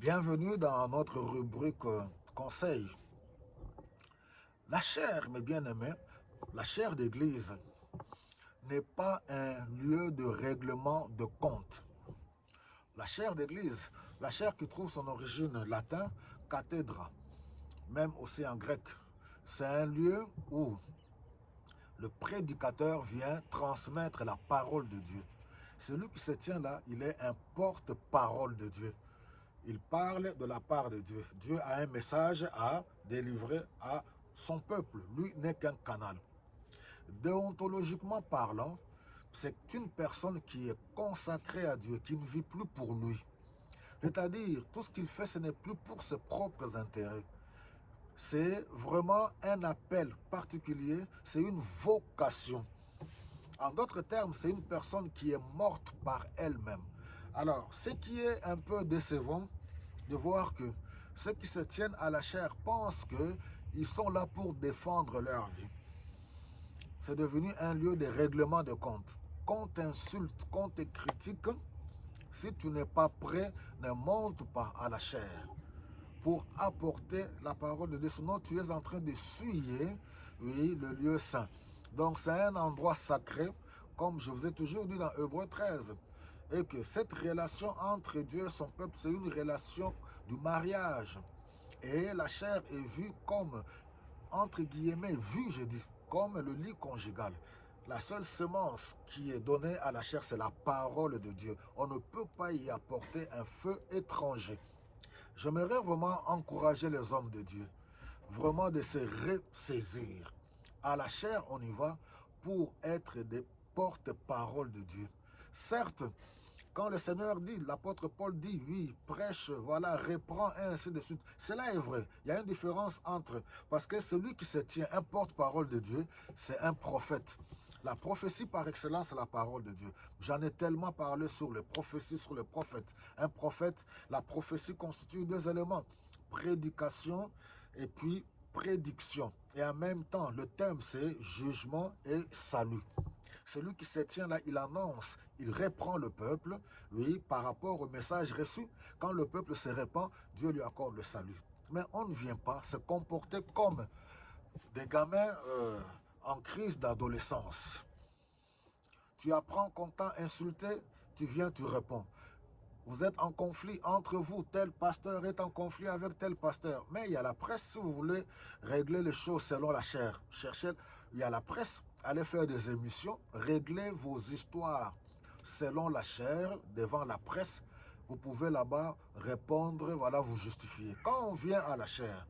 Bienvenue dans notre rubrique conseil. La chair, mes bien-aimés, la chair d'église n'est pas un lieu de règlement de compte. La chair d'église, la chair qui trouve son origine latin, cathédra, même aussi en grec, c'est un lieu où le prédicateur vient transmettre la parole de Dieu. Celui qui se tient là, il est un porte-parole de Dieu. Il parle de la part de Dieu. Dieu a un message à délivrer à son peuple. Lui n'est qu'un canal. Déontologiquement parlant, c'est une personne qui est consacrée à Dieu, qui ne vit plus pour lui. C'est-à-dire, tout ce qu'il fait, ce n'est plus pour ses propres intérêts. C'est vraiment un appel particulier, c'est une vocation. En d'autres termes, c'est une personne qui est morte par elle-même. Alors, ce qui est un peu décevant, de voir que ceux qui se tiennent à la chair pensent qu'ils sont là pour défendre leur vie. C'est devenu un lieu de règlement de compte. Qu'on t'insulte, qu'on te critique, si tu n'es pas prêt, ne monte pas à la chair pour apporter la parole de Dieu. Sinon, tu es en train de souiller, oui, le lieu saint. Donc, c'est un endroit sacré, comme je vous ai toujours dit dans Hébreux 13. Et que cette relation entre Dieu et son peuple, c'est une relation du mariage. Et la chair est vue comme, entre guillemets, vue, je dis, comme le lit conjugal. La seule semence qui est donnée à la chair, c'est la parole de Dieu. On ne peut pas y apporter un feu étranger. J'aimerais vraiment encourager les hommes de Dieu, vraiment de se ressaisir. À la chair, on y va pour être des porte-parole de Dieu. Certes, quand le Seigneur dit, l'apôtre Paul dit, oui, prêche, voilà, reprend, et ainsi de suite. Cela est vrai. Il y a une différence entre, parce que celui qui se tient un porte-parole de Dieu, c'est un prophète. La prophétie par excellence, c'est la parole de Dieu. J'en ai tellement parlé sur les prophéties, sur les prophètes. Un prophète, la prophétie constitue deux éléments. Prédication et puis prédiction. Et en même temps, le thème, c'est jugement et salut. Celui qui se tient là, il annonce, il reprend le peuple, oui, par rapport au message reçu. Quand le peuple se répand, Dieu lui accorde le salut. Mais on ne vient pas se comporter comme des gamins en crise d'adolescence. Tu apprends qu'on t'a insulté, tu viens, tu réponds. Vous êtes en conflit entre vous, tel pasteur est en conflit avec tel pasteur. Mais il y a la presse, si vous voulez régler les choses selon la chair. Cherchez, il y a la presse, allez faire des émissions, réglez vos histoires selon la chair, devant la presse. Vous pouvez là-bas répondre, voilà, vous justifier. Quand on vient à la chair,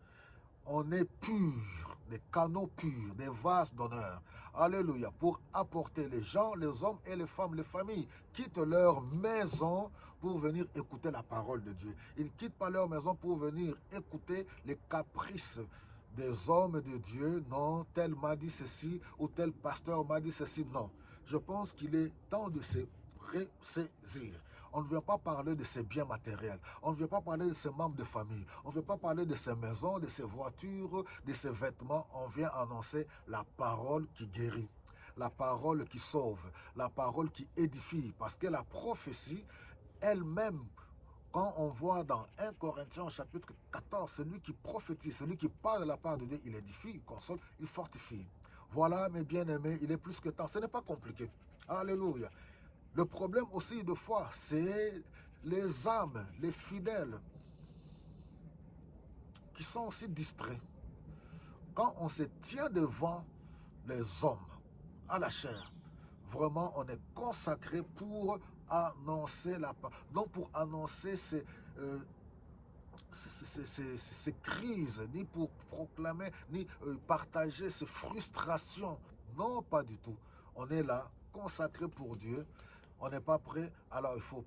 on est pur, des canaux purs, des vases d'honneur. Alléluia. Pour apporter les gens, les hommes et les femmes, les familles, quittent leur maison pour venir écouter la parole de Dieu. Ils ne quittent pas leur maison pour venir écouter les caprices des hommes de Dieu. Non, tel m'a dit ceci ou tel pasteur m'a dit ceci. Non. Je pense qu'il est temps de se ressaisir. On ne vient pas parler de ses biens matériels. On ne vient pas parler de ses membres de famille. On ne vient pas parler de ses maisons, de ses voitures, de ses vêtements. On vient annoncer la parole qui guérit, la parole qui sauve, la parole qui édifie. Parce que la prophétie elle-même, quand on voit dans 1 Corinthiens chapitre 14, celui qui prophétise, celui qui parle de la part de Dieu, il édifie, il console, il fortifie. Voilà, mes bien-aimés, il est plus que temps. Ce n'est pas compliqué. Alléluia. Le problème aussi de foi, c'est les âmes, les fidèles, qui sont aussi distraits. Quand on se tient devant les hommes, à la chair, vraiment, on est consacré pour annoncer la parole, non pour annoncer ces crises, ni pour proclamer, ni partager ces frustrations. Non, pas du tout. On est là, consacré pour Dieu. On n'est pas prêt, alors il faut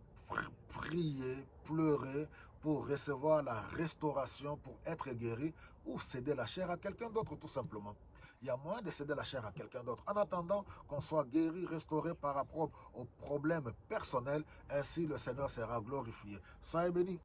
prier, pleurer pour recevoir la restauration, pour être guéri, ou céder la chair à quelqu'un d'autre, tout simplement. Il y a moyen de céder la chair à quelqu'un d'autre. En attendant qu'on soit guéri, restauré par rapport aux problèmes personnels, ainsi le Seigneur sera glorifié. Soyez bénis.